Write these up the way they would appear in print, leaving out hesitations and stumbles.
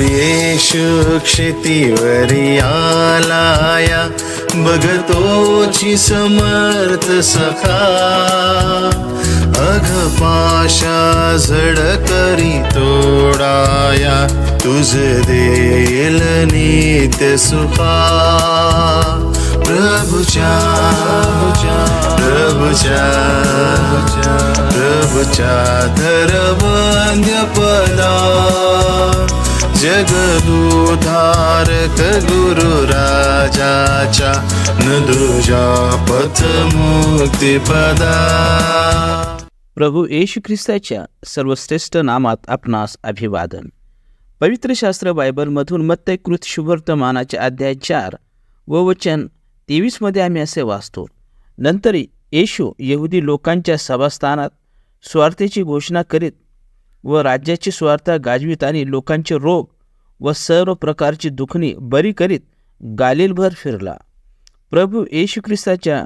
येशू क्षितीवरी आलाया, बघतोची समर्थ सखा. अघपाशा जड करी तोडाया, तुझ देईल नित्य सुखा. प्रभुच्या धरवंद्य पदा, जगदुधारक गुरु राजाच्या नदुजा पथ मुक्तिपदा. प्रभू येशू ख्रिस्ताच्या सर्वश्रेष्ठ नामात आपणास अभिवादन. पवित्र शास्त्र बायबलमधून मत्ती कृत शुभवर्तमानाचे अध्याय 4 व वचन 23 मध्ये आम्ही असे वाचतो. नंतर येशू यहुदी लोकांच्या सभास्थानात स्वार्थेची घोषणा करीत व राज्याची स्वार्था गाजवीत आणि लोकांचे रोग व सर्व प्रकारची दुखणी बरी करीत गालिलभर फिरला. प्रभू येशू ख्रिस्ताच्या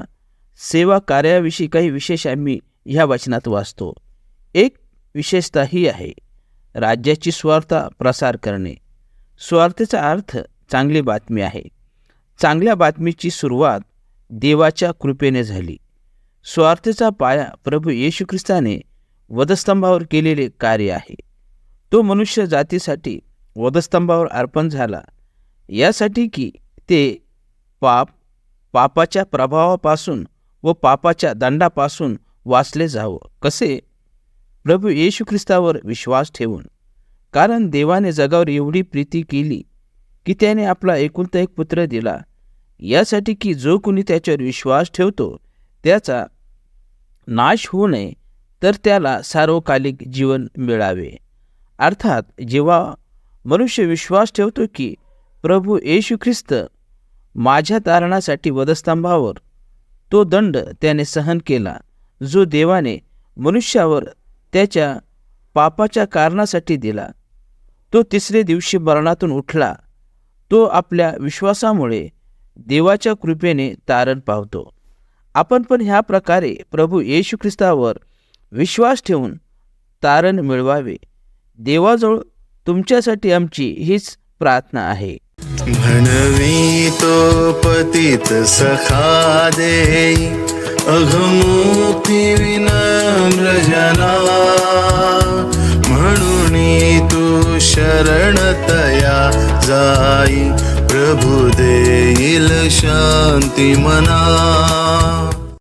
सेवा कार्याविषयी काही विशेष आम्ही ह्या वचनात वाचतो. एक विशेषता ही आहे, राज्याची स्वार्था प्रसार करणे. स्वार्थेचा अर्थ चांगली बातमी आहे. चांगल्या बातमीची सुरुवात देवाच्या कृपेने झाली. स्वार्थेचा पाया प्रभू येशू ख्रिस्ताने वधस्तंभावर केलेले कार्य आहे. तो मनुष्य जातीसाठी वधस्तंभावर अर्पण झाला, यासाठी की ते पापाच्या प्रभावापासून व पापाच्या दंडापासून वाचले जावं. कसे? प्रभू येशू ख्रिस्तावर विश्वास ठेवून. कारण देवाने जगावर एवढी प्रीती केली की त्याने आपला एकुलता एक पुत्र दिला, यासाठी की जो कोणी त्याच्यावर विश्वास ठेवतो त्याचा नाश होऊ नये, तर त्याला सार्वकालिक जीवन मिळावे. अर्थात जेव्हा मनुष्य विश्वास ठेवतो की प्रभू येशू ख्रिस्त माझ्या तारणासाठी वधस्तंभावर तो दंड त्याने सहन केला, जो देवाने मनुष्यावर त्याच्या पापाच्या कारणासाठी दिला, तो तिसरे दिवशी मरणातून उठला, तो आपल्या विश्वासामुळे देवाच्या कृपेने तारण पावतो. आपण पण ह्या प्रकारे प्रभू येशू ख्रिस्तावर विश्वास ठेवून तारण मिळवावे. देवाजवळ तुमच्यासाठी आमची हीच प्रार्थना आहे. म्हणवी तो पतित सखा देई, अघमुक्ती विनम्र जना. म्हणून तू शरणतया जाई, प्रभु देईल शांती मना.